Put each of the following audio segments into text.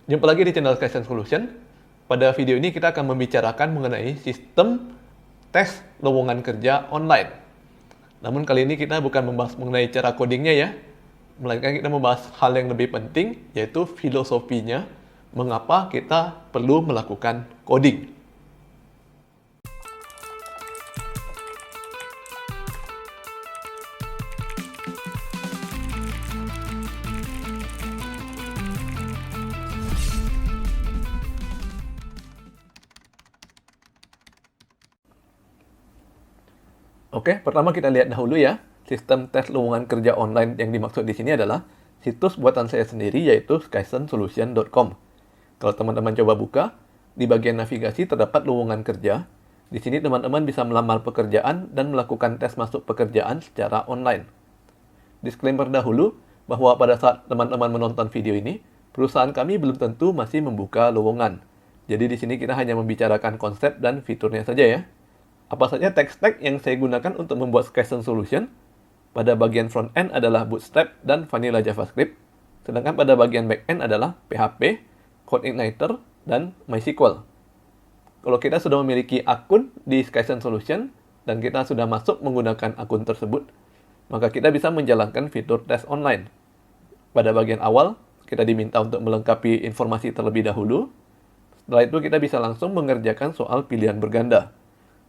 Jumpa lagi di channel Skysense Solution. Pada video ini kita akan membicarakan mengenai sistem tes lowongan kerja online. Namun kali ini kita bukan membahas mengenai cara codingnya ya, melainkan kita membahas hal yang lebih penting, yaitu filosofinya, mengapa kita perlu melakukan coding. Oke, pertama kita lihat dahulu ya, sistem tes lowongan kerja online yang dimaksud di sini adalah situs buatan saya sendiri, yaitu skysensolution.com. Kalau teman-teman coba buka, di bagian navigasi terdapat lowongan kerja. Di sini teman-teman bisa melamar pekerjaan dan melakukan tes masuk pekerjaan secara online. Disclaimer dahulu, bahwa pada saat teman-teman menonton video ini, perusahaan kami belum tentu masih membuka lowongan. Jadi di sini kita hanya membicarakan konsep dan fiturnya saja ya. Apa saja tech stack yang saya gunakan untuk membuat Skysense Solution? Pada bagian front end adalah Bootstrap dan Vanilla JavaScript, sedangkan pada bagian back end adalah PHP, CodeIgniter, dan MySQL. Kalau kita sudah memiliki akun di Skysense Solution dan kita sudah masuk menggunakan akun tersebut, maka kita bisa menjalankan fitur tes online. Pada bagian awal, kita diminta untuk melengkapi informasi terlebih dahulu. Setelah itu kita bisa langsung mengerjakan soal pilihan berganda.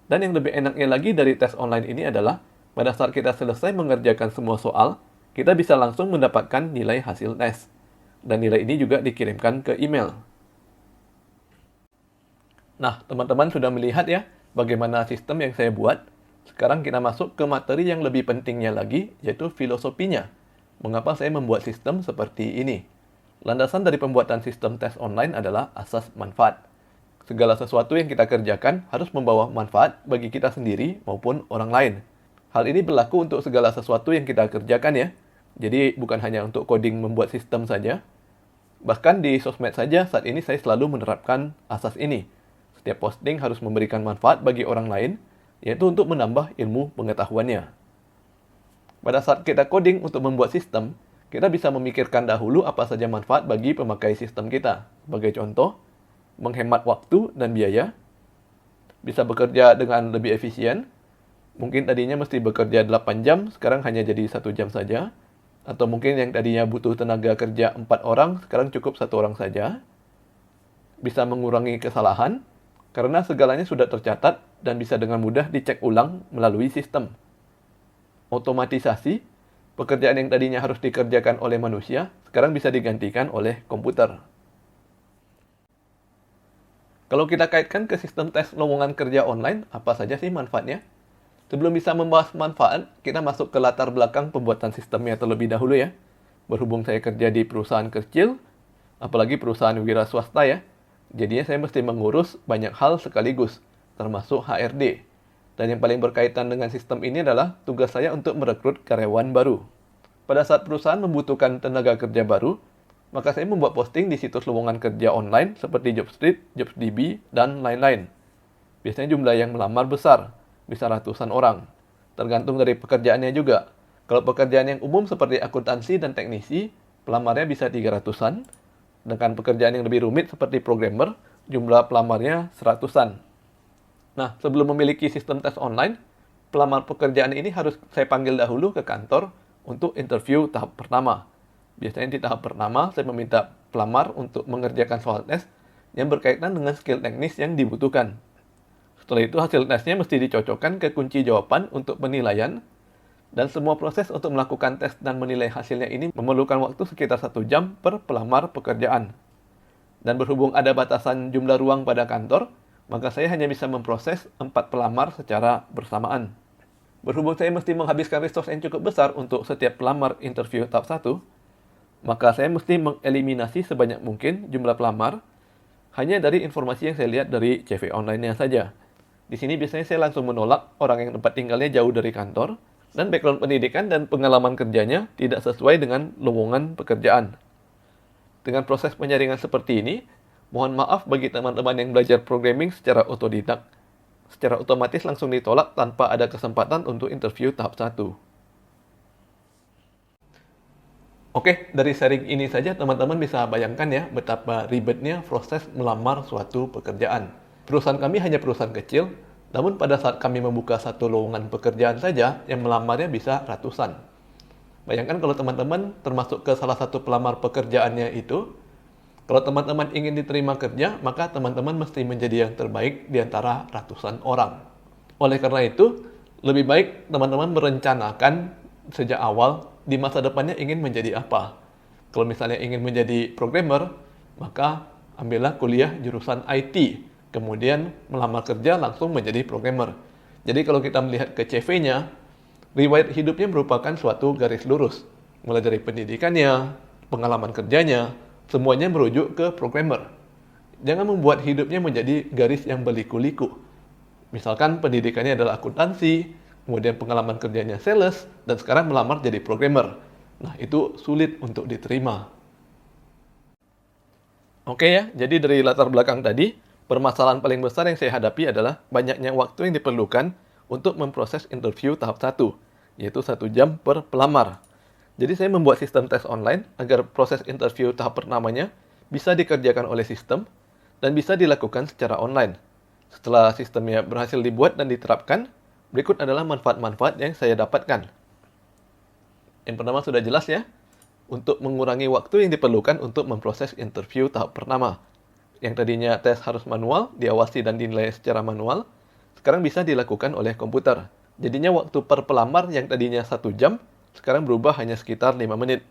Dan yang lebih enaknya lagi dari tes online ini adalah, pada saat kita selesai mengerjakan semua soal, kita bisa langsung mendapatkan nilai hasil tes. Dan nilai ini juga dikirimkan ke email. Nah, teman-teman sudah melihat ya, bagaimana sistem yang saya buat. Sekarang kita masuk ke materi yang lebih pentingnya lagi, yaitu filosofinya. Mengapa saya membuat sistem seperti ini? Landasan dari pembuatan sistem tes online adalah asas manfaat. Segala sesuatu yang kita kerjakan harus membawa manfaat bagi kita sendiri maupun orang lain. Hal ini berlaku untuk segala sesuatu yang kita kerjakan ya. Jadi bukan hanya untuk coding membuat sistem saja. Bahkan di sosmed saja saat ini saya selalu menerapkan asas ini. Setiap posting harus memberikan manfaat bagi orang lain, yaitu untuk menambah ilmu pengetahuannya. Pada saat kita coding untuk membuat sistem, kita bisa memikirkan dahulu apa saja manfaat bagi pemakai sistem kita. Sebagai contoh, menghemat waktu dan biaya, bisa bekerja dengan lebih efisien. Mungkin tadinya mesti bekerja 8 jam, sekarang hanya jadi 1 jam saja. Atau mungkin yang tadinya butuh tenaga kerja 4 orang, sekarang cukup 1 orang saja. Bisa mengurangi kesalahan, karena segalanya sudah tercatat dan bisa dengan mudah dicek ulang melalui sistem. Otomatisasi, pekerjaan yang tadinya harus dikerjakan oleh manusia, sekarang bisa digantikan oleh komputer. Kalau kita kaitkan ke sistem tes lowongan kerja online, apa saja sih manfaatnya? Sebelum bisa membahas manfaat, kita masuk ke latar belakang pembuatan sistemnya terlebih dahulu ya. Berhubung saya kerja di perusahaan kecil, apalagi perusahaan wira swasta ya, jadinya saya mesti mengurus banyak hal sekaligus, termasuk HRD. Dan yang paling berkaitan dengan sistem ini adalah tugas saya untuk merekrut karyawan baru. Pada saat perusahaan membutuhkan tenaga kerja baru, maka saya membuat posting di situs lowongan kerja online seperti Jobstreet, JobsDB, dan lain-lain. Biasanya jumlah yang melamar besar, bisa ratusan orang. Tergantung dari pekerjaannya juga. Kalau pekerjaan yang umum seperti akuntansi dan teknisi, pelamarnya bisa 300-an. Dengan pekerjaan yang lebih rumit seperti programmer, jumlah pelamarnya seratusan. Nah, sebelum memiliki sistem tes online, pelamar pekerjaan ini harus saya panggil dahulu ke kantor untuk interview tahap pertama. Biasanya di tahap pertama, saya meminta pelamar untuk mengerjakan soal tes yang berkaitan dengan skill teknis yang dibutuhkan. Setelah itu, hasil tesnya mesti dicocokkan ke kunci jawaban untuk penilaian, dan semua proses untuk melakukan tes dan menilai hasilnya ini memerlukan waktu sekitar 1 jam per pelamar pekerjaan. Dan berhubung ada batasan jumlah ruang pada kantor, maka saya hanya bisa memproses 4 pelamar secara bersamaan. Berhubung saya mesti menghabiskan resource yang cukup besar untuk setiap pelamar interview tahap 1, maka saya mesti mengeliminasi sebanyak mungkin jumlah pelamar hanya dari informasi yang saya lihat dari CV online-nya saja. Di sini biasanya saya langsung menolak orang yang tempat tinggalnya jauh dari kantor dan background pendidikan dan pengalaman kerjanya tidak sesuai dengan lowongan pekerjaan. Dengan proses penyaringan seperti ini, mohon maaf bagi teman-teman yang belajar programming secara otodidak. Secara otomatis langsung ditolak tanpa ada kesempatan untuk interview tahap 1. Oke, dari sharing ini saja teman-teman bisa bayangkan ya betapa ribetnya proses melamar suatu pekerjaan. Perusahaan kami hanya perusahaan kecil, namun pada saat kami membuka satu lowongan pekerjaan saja, yang melamarnya bisa ratusan. Bayangkan kalau teman-teman termasuk ke salah satu pelamar pekerjaannya itu, kalau teman-teman ingin diterima kerja, maka teman-teman mesti menjadi yang terbaik di antara ratusan orang. Oleh karena itu, lebih baik teman-teman merencanakan sejak awal di masa depannya ingin menjadi apa. Kalau misalnya ingin menjadi programmer, maka ambillah kuliah jurusan IT, kemudian melamar kerja langsung menjadi programmer. Jadi kalau kita melihat ke CV-nya, riwayat hidupnya merupakan suatu garis lurus. Mulai dari pendidikannya, pengalaman kerjanya, semuanya merujuk ke programmer. Jangan membuat hidupnya menjadi garis yang berliku-liku. Misalkan pendidikannya adalah akuntansi, kemudian pengalaman kerjanya sales, dan sekarang melamar jadi programmer. Nah, itu sulit untuk diterima. Oke ya, jadi dari latar belakang tadi, permasalahan paling besar yang saya hadapi adalah banyaknya waktu yang diperlukan untuk memproses interview tahap 1, yaitu 1 jam per pelamar. Jadi saya membuat sistem tes online agar proses interview tahap pertamanya bisa dikerjakan oleh sistem dan bisa dilakukan secara online. Setelah sistemnya berhasil dibuat dan diterapkan, berikut adalah manfaat-manfaat yang saya dapatkan. Yang pertama sudah jelas ya, untuk mengurangi waktu yang diperlukan untuk memproses interview tahap pertama. Yang tadinya tes harus manual, diawasi dan dinilai secara manual, sekarang bisa dilakukan oleh komputer. Jadinya waktu per pelamar yang tadinya 1 jam, sekarang berubah hanya sekitar 5 menit.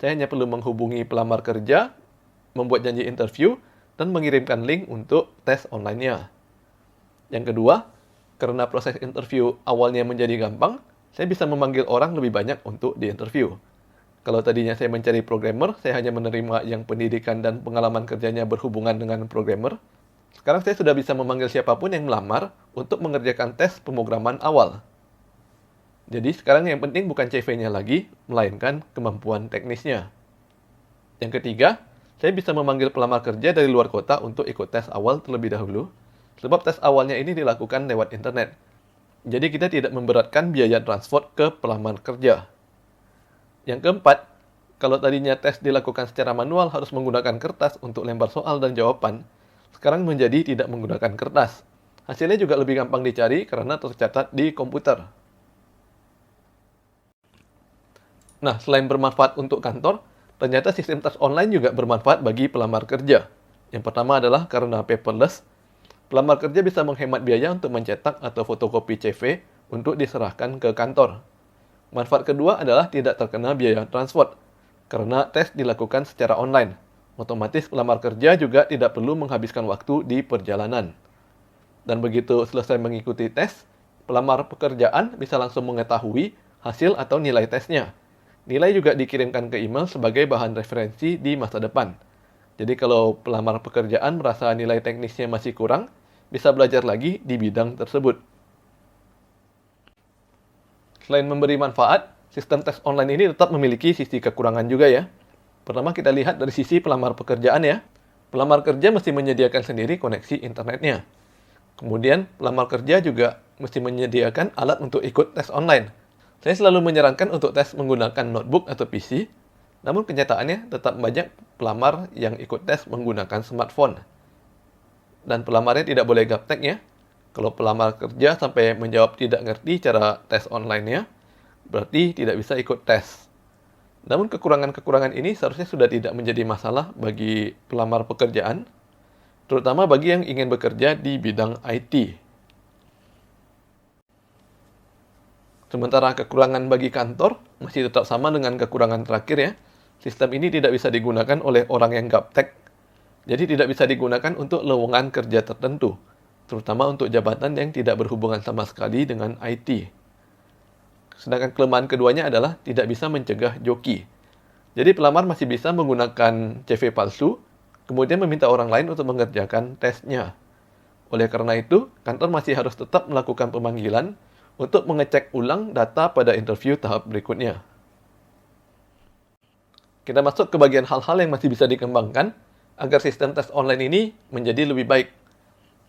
Saya hanya perlu menghubungi pelamar kerja, membuat janji interview, dan mengirimkan link untuk tes online-nya. Yang kedua, karena proses interview awalnya menjadi gampang, saya bisa memanggil orang lebih banyak untuk diinterview. Kalau tadinya saya mencari programmer, saya hanya menerima yang pendidikan dan pengalaman kerjanya berhubungan dengan programmer. Sekarang saya sudah bisa memanggil siapapun yang melamar untuk mengerjakan tes pemrograman awal. Jadi sekarang yang penting bukan CV-nya lagi, melainkan kemampuan teknisnya. Yang ketiga, saya bisa memanggil pelamar kerja dari luar kota untuk ikut tes awal terlebih dahulu, sebab tes awalnya ini dilakukan lewat internet. Jadi kita tidak memberatkan biaya transport ke pelamar kerja. Yang keempat, kalau tadinya tes dilakukan secara manual harus menggunakan kertas untuk lembar soal dan jawaban, sekarang menjadi tidak menggunakan kertas. Hasilnya juga lebih gampang dicari karena tercatat di komputer. Nah, selain bermanfaat untuk kantor, ternyata sistem tes online juga bermanfaat bagi pelamar kerja. Yang pertama adalah karena paperless, pelamar kerja bisa menghemat biaya untuk mencetak atau fotokopi CV untuk diserahkan ke kantor. Manfaat kedua adalah tidak terkena biaya transport, karena tes dilakukan secara online. Otomatis pelamar kerja juga tidak perlu menghabiskan waktu di perjalanan. Dan begitu selesai mengikuti tes, pelamar pekerjaan bisa langsung mengetahui hasil atau nilai tesnya. Nilai juga dikirimkan ke email sebagai bahan referensi di masa depan. Jadi kalau pelamar pekerjaan merasa nilai teknisnya masih kurang, bisa belajar lagi di bidang tersebut. Selain memberi manfaat, sistem tes online ini tetap memiliki sisi kekurangan juga ya. Pertama kita lihat dari sisi pelamar pekerjaan ya. Pelamar kerja mesti menyediakan sendiri koneksi internetnya. Kemudian pelamar kerja juga mesti menyediakan alat untuk ikut tes online. Saya selalu menyarankan untuk tes menggunakan notebook atau PC, namun kenyataannya tetap banyak pelamar yang ikut tes menggunakan smartphone. Dan pelamarnya tidak boleh gaptek ya. Kalau pelamar kerja sampai menjawab tidak ngerti cara tes online-nya, berarti tidak bisa ikut tes. Namun kekurangan-kekurangan ini seharusnya sudah tidak menjadi masalah bagi pelamar pekerjaan, terutama bagi yang ingin bekerja di bidang IT. Sementara kekurangan bagi kantor masih tetap sama dengan kekurangan terakhir ya. Sistem ini tidak bisa digunakan oleh orang yang gaptek. Jadi tidak bisa digunakan untuk lowongan kerja tertentu, terutama untuk jabatan yang tidak berhubungan sama sekali dengan IT. Sedangkan kelemahan keduanya adalah tidak bisa mencegah joki. Jadi pelamar masih bisa menggunakan CV palsu, kemudian meminta orang lain untuk mengerjakan tesnya. Oleh karena itu, kantor masih harus tetap melakukan pemanggilan untuk mengecek ulang data pada interview tahap berikutnya. Kita masuk ke bagian hal-hal yang masih bisa dikembangkan agar sistem tes online ini menjadi lebih baik.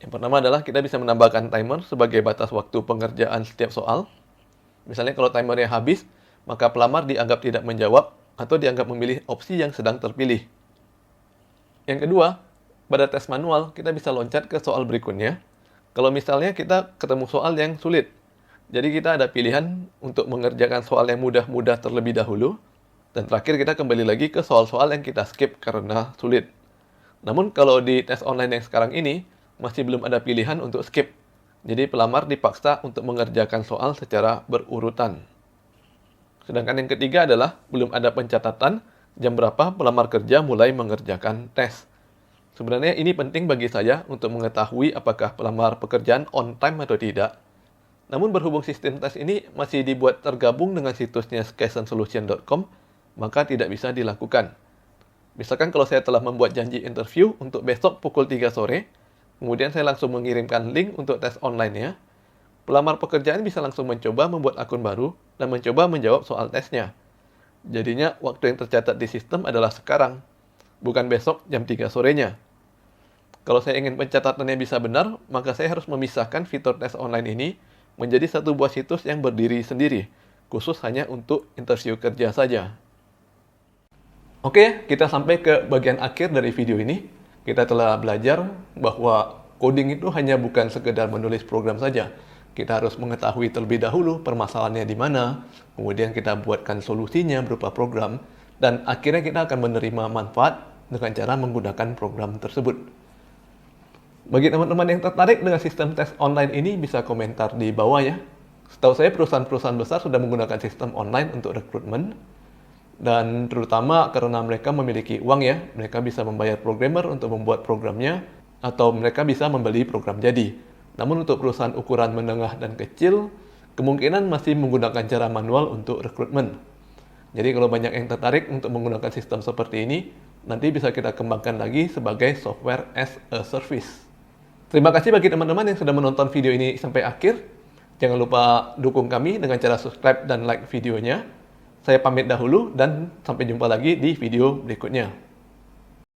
Yang pertama adalah kita bisa menambahkan timer sebagai batas waktu pengerjaan setiap soal. Misalnya kalau timernya habis, maka pelamar dianggap tidak menjawab atau dianggap memilih opsi yang sedang terpilih. Yang kedua, pada tes manual, kita bisa loncat ke soal berikutnya. Kalau misalnya kita ketemu soal yang sulit, jadi kita ada pilihan untuk mengerjakan soal yang mudah-mudah terlebih dahulu, dan terakhir kita kembali lagi ke soal-soal yang kita skip karena sulit. Namun kalau di tes online yang sekarang ini, masih belum ada pilihan untuk skip. Jadi pelamar dipaksa untuk mengerjakan soal secara berurutan. Sedangkan yang ketiga adalah belum ada pencatatan jam berapa pelamar kerja mulai mengerjakan tes. Sebenarnya ini penting bagi saya untuk mengetahui apakah pelamar pekerjaan on time atau tidak. Namun berhubung sistem tes ini masih dibuat tergabung dengan situsnya skysolution.com, maka tidak bisa dilakukan. Misalkan kalau saya telah membuat janji interview untuk besok pukul 3 sore, kemudian saya langsung mengirimkan link untuk tes online-nya, pelamar pekerjaan bisa langsung mencoba membuat akun baru dan mencoba menjawab soal tesnya. Jadinya waktu yang tercatat di sistem adalah sekarang, bukan besok jam 3 sorenya. Kalau saya ingin pencatatannya bisa benar, maka saya harus memisahkan fitur tes online ini menjadi satu buah situs yang berdiri sendiri, khusus hanya untuk interview kerja saja. Oke, kita sampai ke bagian akhir dari video ini. Kita telah belajar bahwa coding itu hanya bukan sekedar menulis program saja. Kita harus mengetahui terlebih dahulu permasalahannya di mana, kemudian kita buatkan solusinya berupa program, dan akhirnya kita akan menerima manfaat dengan cara menggunakan program tersebut. Bagi teman-teman yang tertarik dengan sistem tes online ini, bisa komentar di bawah ya. Setahu saya perusahaan-perusahaan besar sudah menggunakan sistem online untuk rekrutmen, dan terutama karena mereka memiliki uang ya, mereka bisa membayar programmer untuk membuat programnya, atau mereka bisa membeli program jadi. Namun untuk perusahaan ukuran menengah dan kecil, kemungkinan masih menggunakan cara manual untuk rekrutmen. Jadi kalau banyak yang tertarik untuk menggunakan sistem seperti ini, nanti bisa kita kembangkan lagi sebagai software as a service. Terima kasih bagi teman-teman yang sudah menonton video ini sampai akhir. Jangan lupa dukung kami dengan cara subscribe dan like videonya. Saya pamit dahulu dan sampai jumpa lagi di video berikutnya.